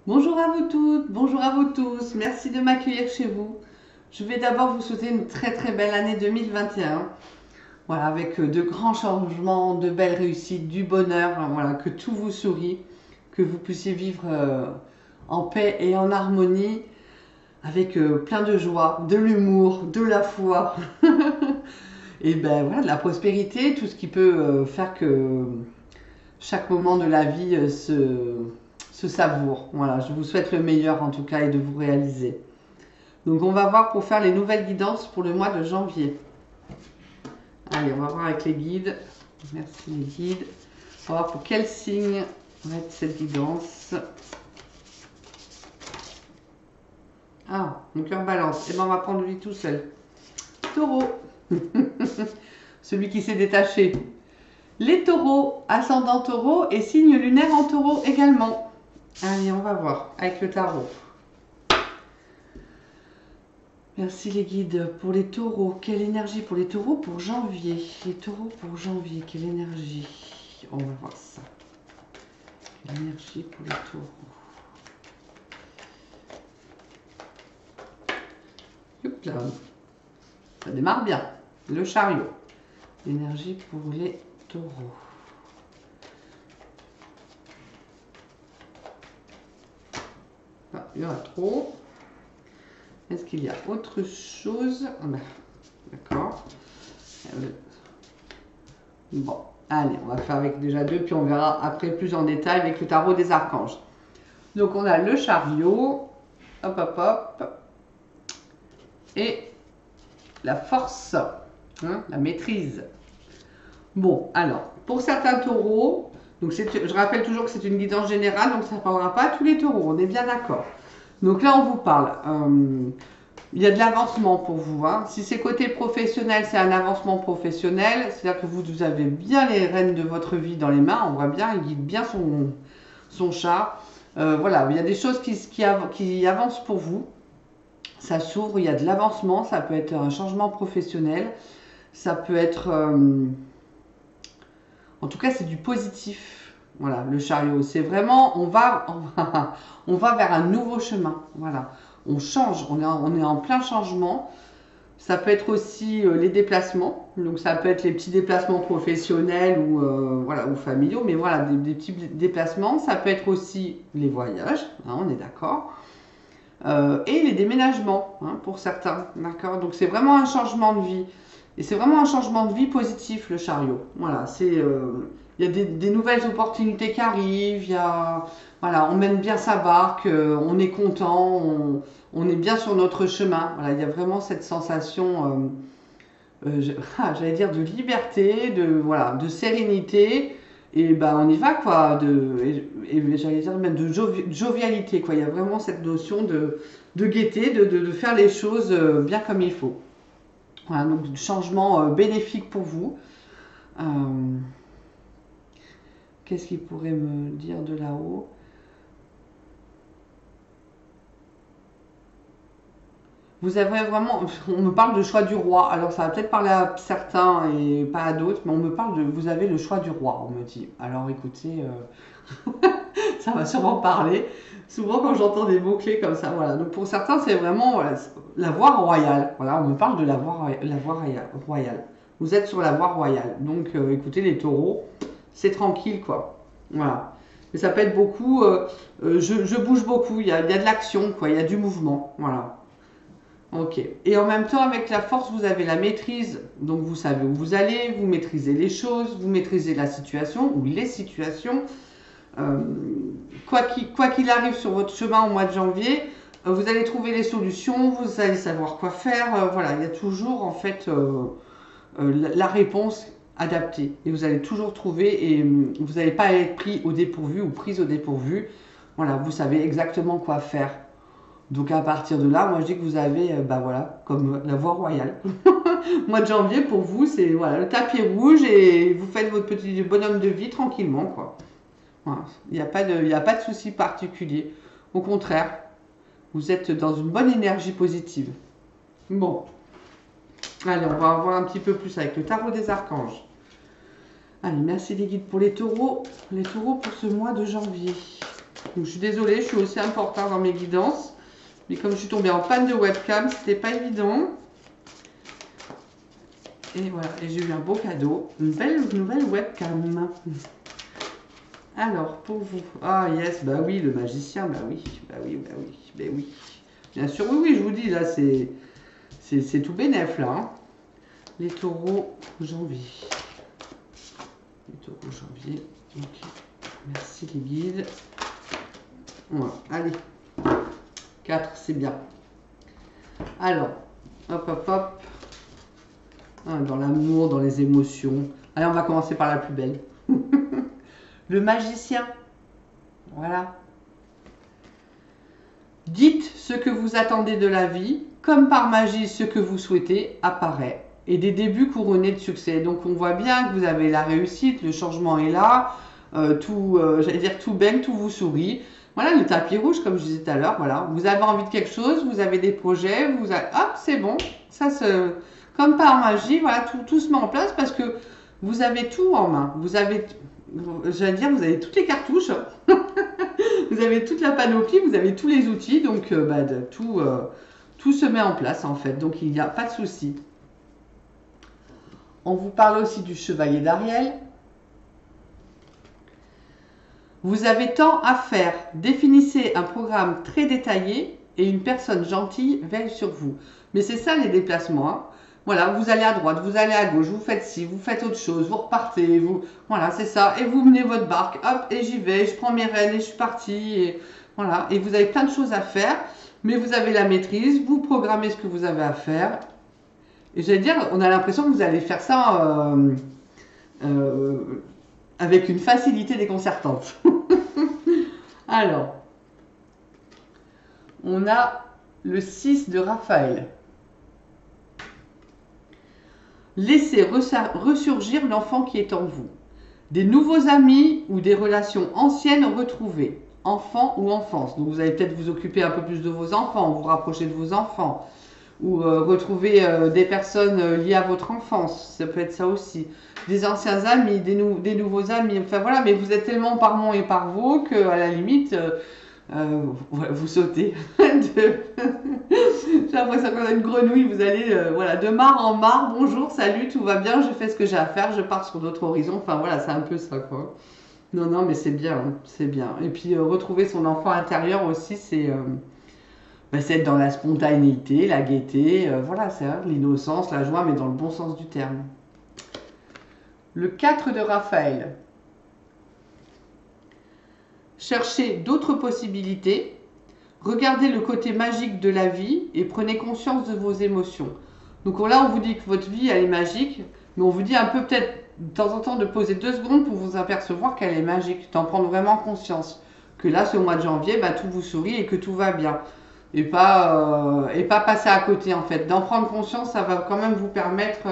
Bonjour à vous toutes, bonjour à vous tous, merci de m'accueillir chez vous. Je vais d'abord vous souhaiter une très belle année 2021. Voilà, avec de grands changements, de belles réussites, du bonheur, voilà, que tout vous sourit, que vous puissiez vivre en paix et en harmonie, avec plein de joie, de l'humour, de la foi, et ben voilà, de la prospérité, tout ce qui peut faire que chaque moment de la vie se savoure. Voilà, je vous souhaite le meilleur en tout cas et de vous réaliser. Donc on va voir pour faire les nouvelles guidances pour le mois de janvier. Allez, on va voir avec les guides. Merci les guides. On va voir pour quel signe va être cette guidance. Ah, mon cœur balance. Et bien on va prendre lui tout seul. Taureau. Celui qui s'est détaché. Les taureaux, ascendant taureau et signe lunaire en taureau également. Allez, on va voir avec le tarot. Merci les guides. Pour les taureaux, quelle énergie pour les taureaux pour janvier? Les taureaux pour janvier, quelle énergie? On va voir ça. Quelle énergie pour les taureaux? Hop là. Ça démarre bien. Le chariot. L'énergie pour les taureaux. Ah, il y en a trop. Est-ce qu'il y a autre chose? D'accord. Bon, allez, on va faire avec déjà deux, puis on verra après plus en détail avec le tarot des archanges. Donc on a le chariot, hop hop hop, et la force, hein, la maîtrise. Bon, alors, pour certains taureaux, donc je rappelle toujours que c'est une guidance générale, donc ça ne parlera pas à tous les taureaux, on est bien d'accord. Donc là, on vous parle, il y a de l'avancement pour vous. Hein. Si c'est côté professionnel, c'est un avancement professionnel, c'est-à-dire que vous avez bien les rênes de votre vie dans les mains, on voit bien, il guide bien son chat. Voilà, il y a des choses qui avancent pour vous. Ça s'ouvre, il y a de l'avancement, ça peut être un changement professionnel, ça peut être... en tout cas, c'est du positif. Voilà, le chariot, c'est vraiment, on va vers un nouveau chemin. Voilà, on change, on est en plein changement. Ça peut être aussi les déplacements, donc ça peut être les petits déplacements professionnels ou, voilà, ou familiaux, mais voilà, des petits déplacements. Ça peut être aussi les voyages, hein, on est d'accord. Et les déménagements, hein, pour certains, d'accord. Donc c'est vraiment un changement de vie. Et c'est vraiment un changement de vie positif, le chariot. Voilà, il y a des nouvelles opportunités qui arrivent, voilà, on mène bien sa barque, on est content, on est bien sur notre chemin. Voilà, il y a vraiment cette sensation, j'allais dire, de liberté, voilà, de sérénité. Et ben on y va quoi, et j'allais dire même de jovialité quoi. Il y a vraiment cette notion de gaieté, de faire les choses bien comme il faut. Voilà, donc changement bénéfique pour vous. Euh, Qu'est-ce qu'il pourrait me dire de là-haut? Vous avez vraiment, on me parle de choix du roi. Alors ça va peut-être parler à certains et pas à d'autres, mais on me parle de, vous avez le choix du roi, on me dit. Alors écoutez, ça va sûrement parler. Souvent quand j'entends des mots-clés comme ça, voilà. Donc pour certains, c'est vraiment voilà, la voie royale. Voilà, on me parle de la voie royale. Vous êtes sur la voie royale. Donc écoutez, les taureaux, c'est tranquille quoi. Voilà. Mais ça peut être beaucoup, je bouge beaucoup, il y a de l'action quoi, il y a du mouvement. Voilà. Ok. Et en même temps, avec la force, vous avez la maîtrise. Donc vous savez où vous allez, vous maîtrisez les choses, vous maîtrisez la situation ou les situations. Euh, quoi qu'il arrive sur votre chemin au mois de janvier, vous allez trouver les solutions, vous allez savoir quoi faire. Voilà, il y a toujours en fait la réponse adaptée. Et vous allez toujours trouver et vous n'allez pas être pris au dépourvu ou prise au dépourvu. Voilà, vous savez exactement quoi faire. Donc à partir de là, moi je dis que vous avez, bah voilà, comme la voie royale. Mois de janvier pour vous, c'est voilà, le tapis rouge et vous faites votre petit bonhomme de vie tranquillement quoi. Voilà. Il n'y a pas de souci particulier. Au contraire, vous êtes dans une bonne énergie positive. Bon, allez, on va en voir un petit peu plus avec le tarot des archanges. Allez, merci les guides pour les taureaux. Les taureaux pour ce mois de janvier. Donc, je suis désolée, je suis aussi un peu en retard dans mes guidances. Mais comme je suis tombée en panne de webcam, c'était pas évident. Et voilà, et j'ai eu un beau cadeau. Une belle nouvelle webcam. Alors, pour vous. Ah, yes, bah oui, le magicien, bah oui, bah oui, bah oui, bah oui. Bien sûr, oui, oui, je vous dis, là, c'est tout bénef, là. Hein. Les taureaux janvier. Les taureaux janvier. Ok. Merci les guides. Voilà, allez. 4, c'est bien. Alors, hop, hop, hop. Dans l'amour, dans les émotions. Allez, on va commencer par la plus belle. Le magicien. Voilà. Dites ce que vous attendez de la vie. Comme par magie, ce que vous souhaitez apparaît. Et des débuts couronnés de succès. Donc on voit bien que vous avez la réussite, le changement est là. J'allais dire tout baigne, tout vous sourit. Voilà le tapis rouge, comme je disais tout à l'heure. Voilà. Vous avez envie de quelque chose, vous avez des projets, hop, c'est bon. Ça se... Comme par magie, voilà, tout se met en place parce que vous avez tout en main. Vous avez, j'allais dire, vous avez toutes les cartouches, vous avez toute la panoplie, vous avez tous les outils, donc tout se met en place en fait. Donc il n'y a pas de souci. On vous parle aussi du chevalier d'Ariel. Vous avez tant à faire. Définissez un programme très détaillé et une personne gentille veille sur vous. Mais c'est ça les déplacements. Hein. Voilà, vous allez à droite, vous allez à gauche, vous faites ci, vous faites autre chose, vous repartez, voilà, c'est ça. Et vous menez votre barque, hop, et j'y vais, je prends mes rênes et je suis partie. Et voilà, et vous avez plein de choses à faire, mais vous avez la maîtrise, vous programmez ce que vous avez à faire. Et j'allais dire, on a l'impression que vous allez faire ça avec une facilité déconcertante. Alors, on a le 6 de Raphaël. Laissez ressurgir l'enfant qui est en vous. Des nouveaux amis ou des relations anciennes retrouvées. Enfant ou enfance. Donc vous allez peut-être vous occuper un peu plus de vos enfants, vous rapprocher de vos enfants. Ou retrouver des personnes liées à votre enfance. Ça peut être ça aussi. Des anciens amis, des nouveaux amis. Enfin voilà, mais vous êtes tellement par mon et par vous qu'à la limite... vous sautez. J'ai l'impression qu'on a une grenouille. Vous allez voilà, de mare en mare. Bonjour, salut, tout va bien. Je fais ce que j'ai à faire. Je pars sur d'autres horizons. Enfin voilà, c'est un peu ça quoi. Non, non, mais c'est bien. Hein, c'est bien. Et puis retrouver son enfant intérieur aussi, c'est être dans la spontanéité, la gaieté. Voilà, c'est l'innocence, la joie, mais dans le bon sens du terme. Le 4 de Raphaël. Cherchez d'autres possibilités, regardez le côté magique de la vie et prenez conscience de vos émotions. Donc là, on vous dit que votre vie, elle est magique, mais on vous dit un peu peut-être de temps en temps de poser 2 secondes pour vous apercevoir qu'elle est magique, d'en prendre vraiment conscience. Que là, ce mois de janvier, tout vous sourit et que tout va bien. Et pas passer à côté en fait. D'en prendre conscience, ça va quand même vous permettre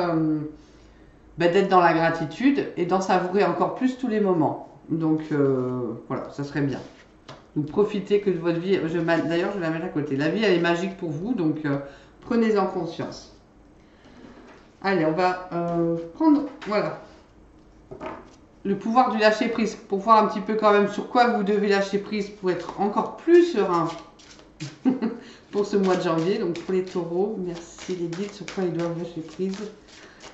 d'être dans la gratitude et d'en savourer encore plus tous les moments. Donc voilà, ça serait bien. Donc profitez que de votre vie. D'ailleurs, je vais la mettre à côté. La vie, elle est magique pour vous, donc prenez-en conscience. Allez, on va prendre, voilà, le pouvoir du lâcher prise pour voir un petit peu quand même sur quoi vous devez lâcher prise pour être encore plus serein pour ce mois de janvier. Donc pour les taureaux, merci les guides, sur quoi ils doivent lâcher prise.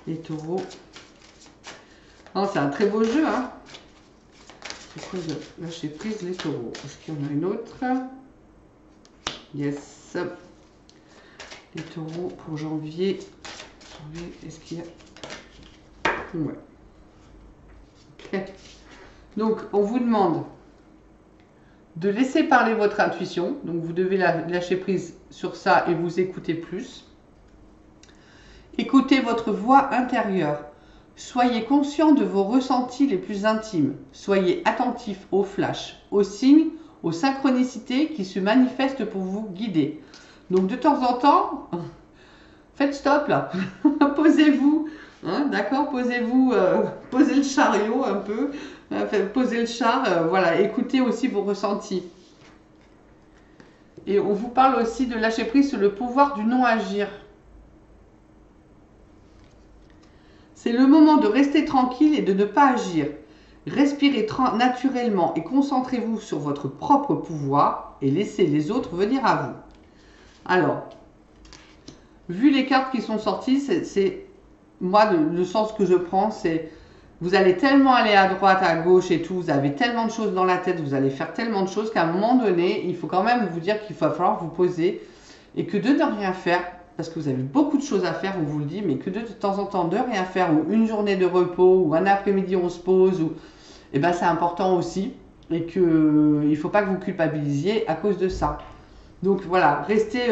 Les taureaux. Oh, c'est un très beau jeu, hein. C'est quoi de lâcher prise les taureaux? Est-ce qu'il y en a une autre? Yes. Les taureaux pour janvier. Est-ce qu'il y a... Ouais. Ok. Donc, on vous demande de laisser parler votre intuition. Donc, vous devez lâcher prise sur ça et vous écouter plus. Écoutez votre voix intérieure. Soyez conscient de vos ressentis les plus intimes. Soyez attentif aux flashs, aux signes, aux synchronicités qui se manifestent pour vous guider. Donc de temps en temps, faites stop là. Posez-vous, hein, d'accord, posez-vous, posez le chariot un peu, posez le char, voilà, écoutez aussi vos ressentis. Et on vous parle aussi de lâcher prise sur le pouvoir du non-agir. C'est le moment de rester tranquille et de ne pas agir. Respirez naturellement et concentrez-vous sur votre propre pouvoir et laissez les autres venir à vous. Alors, vu les cartes qui sont sorties, c'est moi le sens que je prends, c'est vous allez tellement aller à droite, à gauche et tout, vous avez tellement de choses dans la tête, vous allez faire tellement de choses qu'à un moment donné, il faut quand même vous dire qu'il va falloir vous poser et que de ne rien faire, parce que vous avez beaucoup de choses à faire, on vous le dit, mais que de temps en temps de rien faire, ou une journée de repos, ou un après-midi on se pose, ou eh ben c'est important aussi, et qu'il ne faut pas que vous culpabilisiez à cause de ça. Donc voilà, restez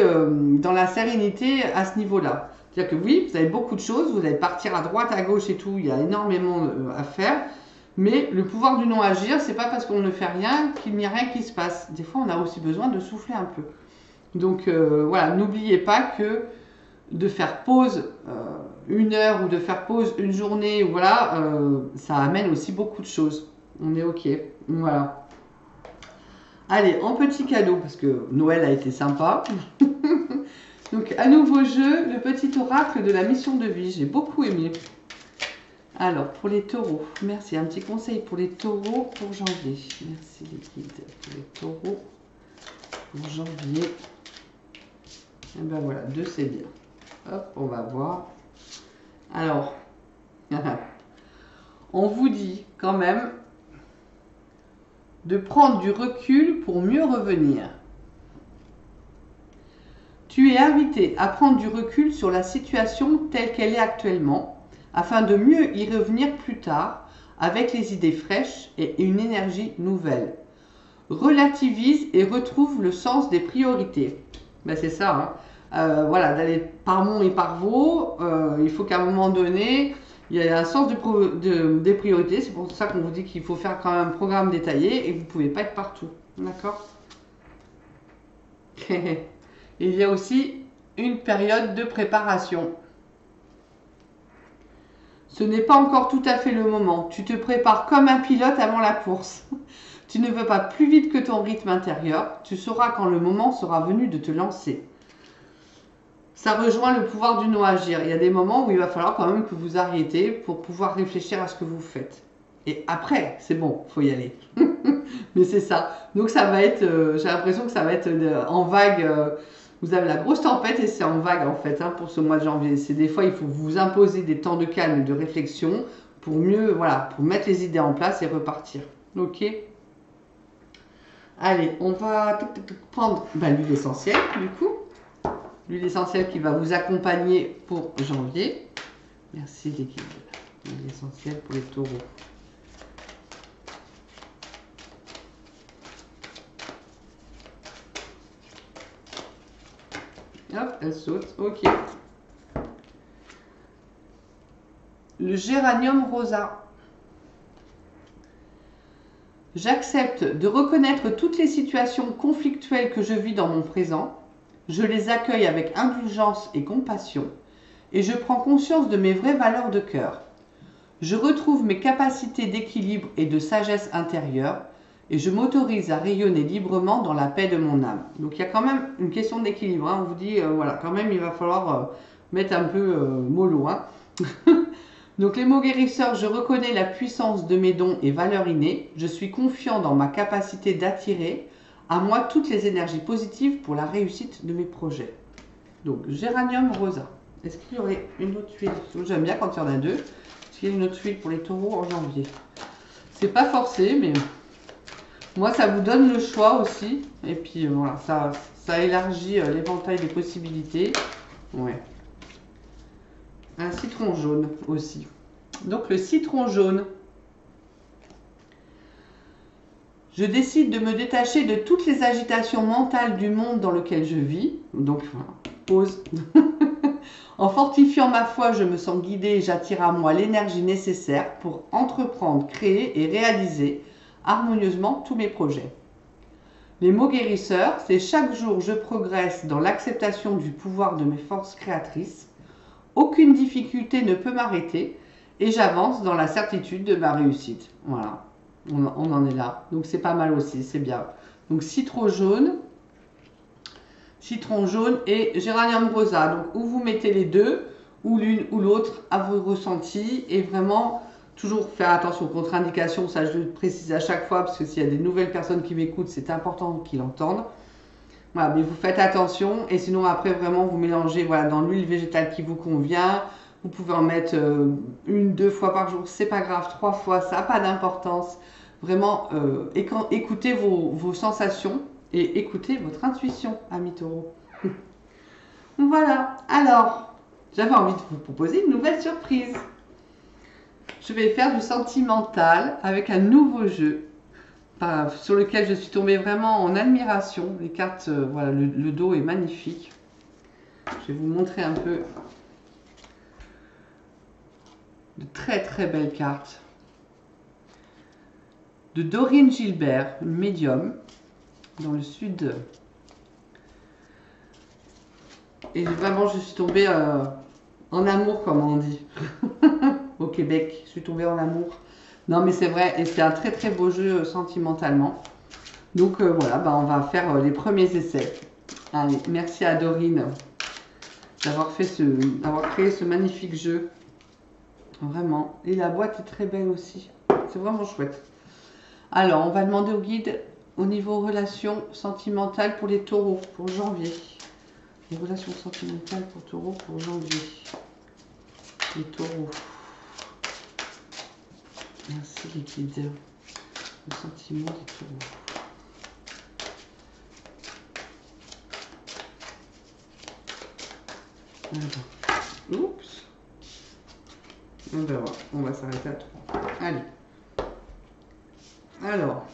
dans la sérénité à ce niveau-là. C'est-à-dire que oui, vous avez beaucoup de choses, vous allez partir à droite, à gauche et tout, il y a énormément à faire, mais le pouvoir du non-agir, c'est pas parce qu'on ne fait rien qu'il n'y a rien qui se passe. Des fois, on a aussi besoin de souffler un peu. Donc voilà, n'oubliez pas que de faire pause une heure ou de faire pause une journée, voilà, ça amène aussi beaucoup de choses. On est OK. Voilà. Allez, en petit cadeau, parce que Noël a été sympa. Donc, à nouveau jeu, le petit oracle de la mission de vie. J'ai beaucoup aimé. Alors, pour les taureaux, merci. Un petit conseil pour les taureaux pour janvier. Merci les guides. Pour les taureaux pour janvier. Et ben voilà, 2 c'est bien. Hop, on va voir. Alors, on vous dit quand même de prendre du recul pour mieux revenir. Tu es invité à prendre du recul sur la situation telle qu'elle est actuellement, afin de mieux y revenir plus tard, avec les idées fraîches et une énergie nouvelle. Relativise et retrouve le sens des priorités. Ben c'est ça, hein. Voilà, d'aller par Mont et par Vaux, il faut qu'à un moment donné, il y ait un sens des priorités. C'est pour ça qu'on vous dit qu'il faut faire quand même un programme détaillé et vous ne pouvez pas être partout. D'accord? Il y a aussi une période de préparation. Ce n'est pas encore tout à fait le moment. Tu te prépares comme un pilote avant la course. Tu ne vas pas plus vite que ton rythme intérieur. Tu sauras quand le moment sera venu de te lancer. Ça rejoint le pouvoir du non-agir. Il y a des moments où il va falloir quand même que vous arrêtez pour pouvoir réfléchir à ce que vous faites. Et après, c'est bon, il faut y aller. Mais c'est ça. Donc ça va être, j'ai l'impression que ça va être en vague. Vous avez la grosse tempête et c'est en vague en fait pour ce mois de janvier. C'est des fois, il faut vous imposer des temps de calme et de réflexion pour mieux, voilà, pour mettre les idées en place et repartir. Ok? Allez, on va prendre l'huile essentielle du coup. L'huile essentielle qui va vous accompagner pour janvier. Merci les guides. L'huile essentielle pour les taureaux. Hop, elle saute. Ok. Le géranium rosa. J'accepte de reconnaître toutes les situations conflictuelles que je vis dans mon présent. Je les accueille avec indulgence et compassion. Et je prends conscience de mes vraies valeurs de cœur. Je retrouve mes capacités d'équilibre et de sagesse intérieure. Et je m'autorise à rayonner librement dans la paix de mon âme. Donc il y a quand même une question d'équilibre. On vous dit, voilà, quand même il va falloir mettre un peu mollo. Donc les mots guérisseurs, je reconnais la puissance de mes dons et valeurs innées. Je suis confiant dans ma capacité d'attirer à moi toutes les énergies positives pour la réussite de mes projets. Donc géranium rosa. Est-ce qu'il y aurait une autre huile? J'aime bien quand il y en a deux. Est-ce qu'il y a une autre huile pour les taureaux en janvier? C'est pas forcé, mais moi, ça vous donne le choix aussi. Et puis, voilà, ça élargit l'éventail des possibilités. Ouais. Un citron jaune aussi. Donc, le citron jaune. Je décide de me détacher de toutes les agitations mentales du monde dans lequel je vis. Donc, voilà, pause. En fortifiant ma foi, je me sens guidée et j'attire à moi l'énergie nécessaire pour entreprendre, créer et réaliser harmonieusement tous mes projets. Les mots guérisseurs, c'est chaque jour je progresse dans l'acceptation du pouvoir de mes forces créatrices. Aucune difficulté ne peut m'arrêter et j'avance dans la certitude de ma réussite. Voilà, on en est là. Donc c'est pas mal aussi, c'est bien. Donc citron jaune et géranium rosa. Donc ou vous mettez les deux, ou l'une ou l'autre à vos ressentis et vraiment Toujours faire attention aux contre-indications, ça je le précise à chaque fois, parce que s'il y a des nouvelles personnes qui m'écoutent, c'est important qu'ils l'entendent. Voilà, mais vous faites attention, et sinon après vraiment vous mélangez voilà, dans l'huile végétale qui vous convient. Vous pouvez en mettre une, deux fois par jour, c'est pas grave, trois fois, ça n'a pas d'importance. Vraiment, écoutez vos sensations et écoutez votre intuition, amis taureaux. Voilà, alors, j'avais envie de vous proposer une nouvelle surprise. Je vais faire du sentimental avec un nouveau jeu sur lequel je suis tombée vraiment en admiration. Les cartes, voilà, le dos est magnifique. Je vais vous montrer un peu de très très belles cartes. De Dorine Gilbert, une médium, dans le sud. Et vraiment, je suis tombée en amour, comme on dit. Au Québec, je suis tombée en amour. Non, mais c'est vrai, et c'est un très très beau jeu sentimentalement. Donc voilà, bah, on va faire les premiers essais. Allez, merci à Dorine d'avoir créé ce magnifique jeu. Vraiment. Et la boîte est très belle aussi. C'est vraiment chouette. Alors, on va demander au guide au niveau relations sentimentales pour les taureaux, pour janvier. Les relations sentimentales pour taureaux pour janvier. Les taureaux. Merci les guides. Le sentiment des taureaux. Alors. Oups. On va voir. On va s'arrêter à 3. Allez. Alors.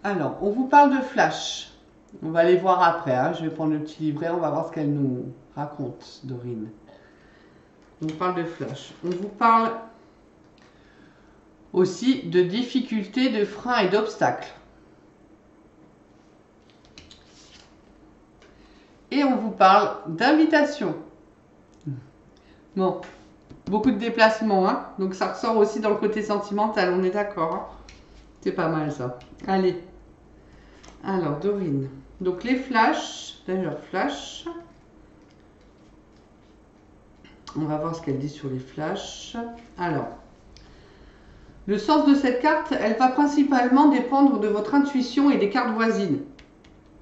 Alors, on vous parle de Flash. On va aller voir après. Hein. Je vais prendre le petit livret. On va voir ce qu'elle nous raconte, Dorine. On vous parle de Flash. On vous parle aussi de difficultés, de freins et d'obstacles. Et on vous parle d'invitation. Bon, beaucoup de déplacements, hein, donc ça ressort aussi dans le côté sentimental, on est d'accord. Hein, c'est pas mal ça. Allez. Alors, Dorine. Donc les flashs, d'ailleurs flash. On va voir ce qu'elle dit sur les flashs. Alors, le sens de cette carte, elle va principalement dépendre de votre intuition et des cartes voisines.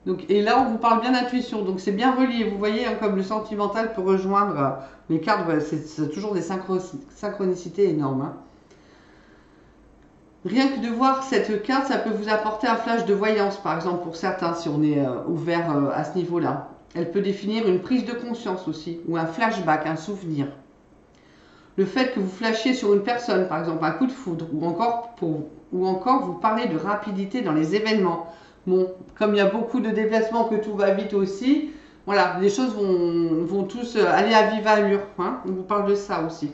Donc, et là, on vous parle bien d'intuition, donc c'est bien relié. Vous voyez, hein, comme le sentimental peut rejoindre les cartes, c'est toujours des synchronicités énormes. Hein. Rien que de voir cette carte, ça peut vous apporter un flash de voyance, par exemple, pour certains, si on est ouvert à ce niveau-là. Elle peut définir une prise de conscience aussi, ou un flashback, un souvenir. Le fait que vous flashiez sur une personne, par exemple, un coup de foudre, ou encore vous parlez de rapidité dans les événements. Bon, comme il y a beaucoup de déplacements, que tout va vite aussi, voilà, les choses vont tous aller à vive allure. Hein, on vous parle de ça aussi.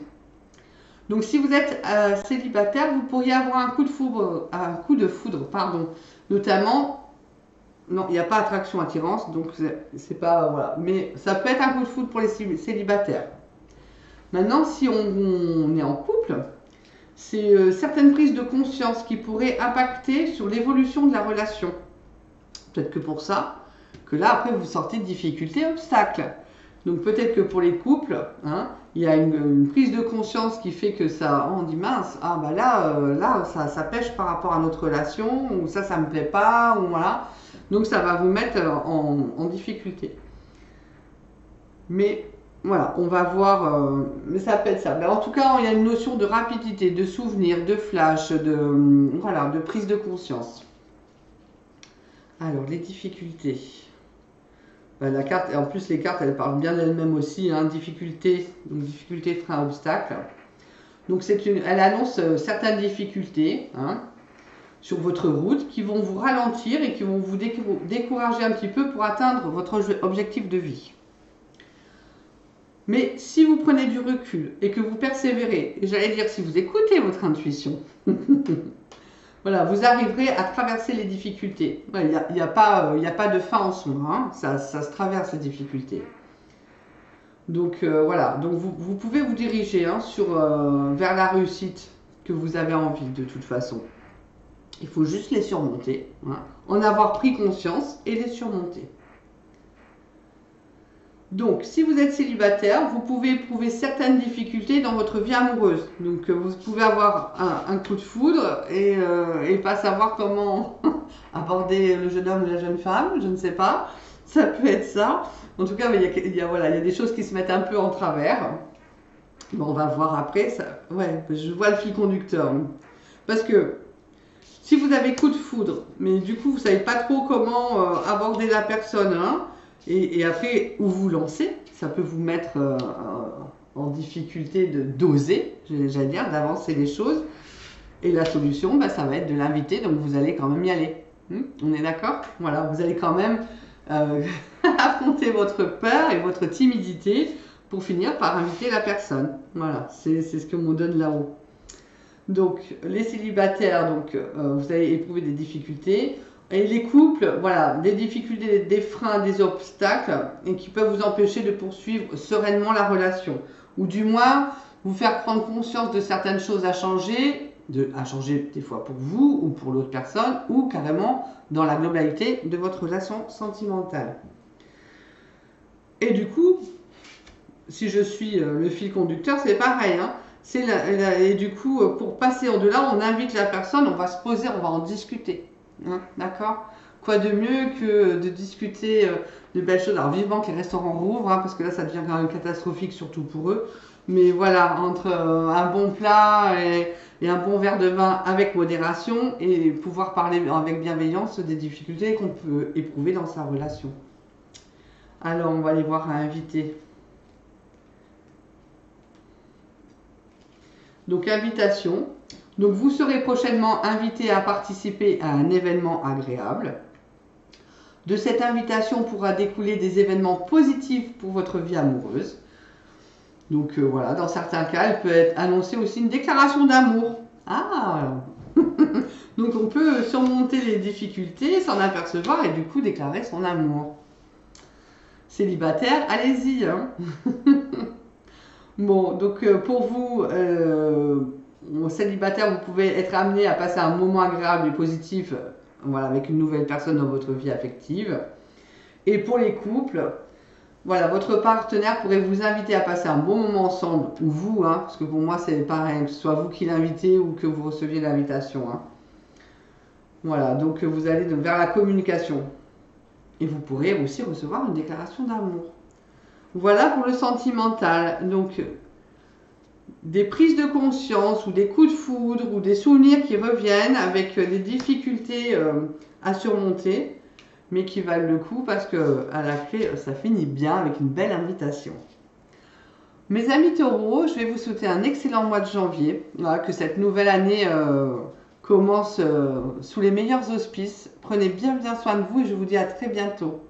Donc, si vous êtes célibataire, vous pourriez avoir un coup de foudre, pardon. Notamment, non, il n'y a pas attraction, attirance, donc c'est pas, voilà. Mais ça peut être un coup de foudre pour les célibataires. Maintenant, si on est en couple, c'est certaines prises de conscience qui pourraient impacter sur l'évolution de la relation. Peut-être que pour ça, que là, après, vous sortez de difficultés, obstacles. Donc peut-être que pour les couples, hein, il y a une prise de conscience qui fait que ça, on dit mince, ah bah là ça pêche par rapport à notre relation, ou ça me plaît pas, ou voilà. Donc ça va vous mettre en difficulté. Mais voilà, on va voir, mais ça peut être ça. Mais en tout cas, il y a une notion de rapidité, de souvenir, de flash, voilà, de prise de conscience. Alors, les difficultés. La carte, et en plus les cartes, elles parlent bien d'elles-mêmes aussi, hein, difficulté, frein, obstacle. Donc elle annonce certaines difficultés hein, sur votre route qui vont vous ralentir et qui vont vous décourager un petit peu pour atteindre votre objectif de vie. Mais si vous prenez du recul et que vous persévérez, et j'allais dire si vous écoutez votre intuition, voilà, vous arriverez à traverser les difficultés. Il n'y a pas de fin en soi, hein, ça se traverse les difficultés. Donc voilà, donc vous pouvez vous diriger hein, vers la réussite que vous avez envie de toute façon. Il faut juste les surmonter, hein, en avoir pris conscience et les surmonter. Donc, si vous êtes célibataire, vous pouvez éprouver certaines difficultés dans votre vie amoureuse. Donc, vous pouvez avoir un coup de foudre et pas savoir comment aborder le jeune homme ou la jeune femme, je ne sais pas. Ça peut être ça. En tout cas, voilà, il y a des choses qui se mettent un peu en travers. Bon, on va voir après. Ça, ouais, je vois le fil conducteur. Parce que si vous avez coup de foudre, mais du coup, vous ne savez pas trop comment aborder la personne, hein, et après, où vous lancer, ça peut vous mettre en difficulté d'oser, j'allais dire, d'avancer les choses. Et la solution, bah, ça va être de l'inviter, donc vous allez quand même y aller. On est d'accord? Voilà, vous allez quand même affronter votre peur et votre timidité pour finir par inviter la personne. Voilà, c'est ce que m'on donne là-haut. Donc, les célibataires, donc, vous allez éprouver des difficultés. Et les couples, voilà, des difficultés, des freins, des obstacles, et qui peuvent vous empêcher de poursuivre sereinement la relation. Ou du moins, vous faire prendre conscience de certaines choses à changer des fois pour vous ou pour l'autre personne, ou carrément dans la globalité de votre relation sentimentale. Et du coup, si je suis le fil conducteur, c'est pareil, hein. Et du coup, pour passer au-delà, on invite la personne, on va se poser, on va en discuter. Hein, d'accord? Quoi de mieux que de discuter de belles choses? Alors, vivement que les restaurants rouvrent, hein, parce que là, ça devient quand même catastrophique, surtout pour eux. Mais voilà, entre un bon plat et un bon verre de vin avec modération et pouvoir parler avec bienveillance des difficultés qu'on peut éprouver dans sa relation. Alors, on va les voir à inviter. Donc, invitation. Donc, vous serez prochainement invité à participer à un événement agréable. De cette invitation pourra découler des événements positifs pour votre vie amoureuse. Donc, voilà, dans certains cas, elle peut être annoncée aussi une déclaration d'amour. Ah Donc, on peut surmonter les difficultés, s'en apercevoir et du coup déclarer son amour. Célibataire, allez-y, hein. Bon, donc pour vous, célibataire, vous pouvez être amené à passer un moment agréable et positif, voilà, avec une nouvelle personne dans votre vie affective. Et pour les couples, voilà, votre partenaire pourrait vous inviter à passer un bon moment ensemble, ou vous, hein, parce que pour moi c'est pareil, que ce soit vous qui l'invitez ou que vous receviez l'invitation. Hein. Voilà, donc vous allez vers la communication. Et vous pourrez aussi recevoir une déclaration d'amour. Voilà pour le sentimental. Donc, des prises de conscience ou des coups de foudre ou des souvenirs qui reviennent avec des difficultés à surmonter, mais qui valent le coup parce que à la clé, ça finit bien avec une belle invitation. Mes amis taureaux, je vais vous souhaiter un excellent mois de janvier, voilà, que cette nouvelle année commence sous les meilleurs auspices. Prenez bien soin de vous et je vous dis à très bientôt.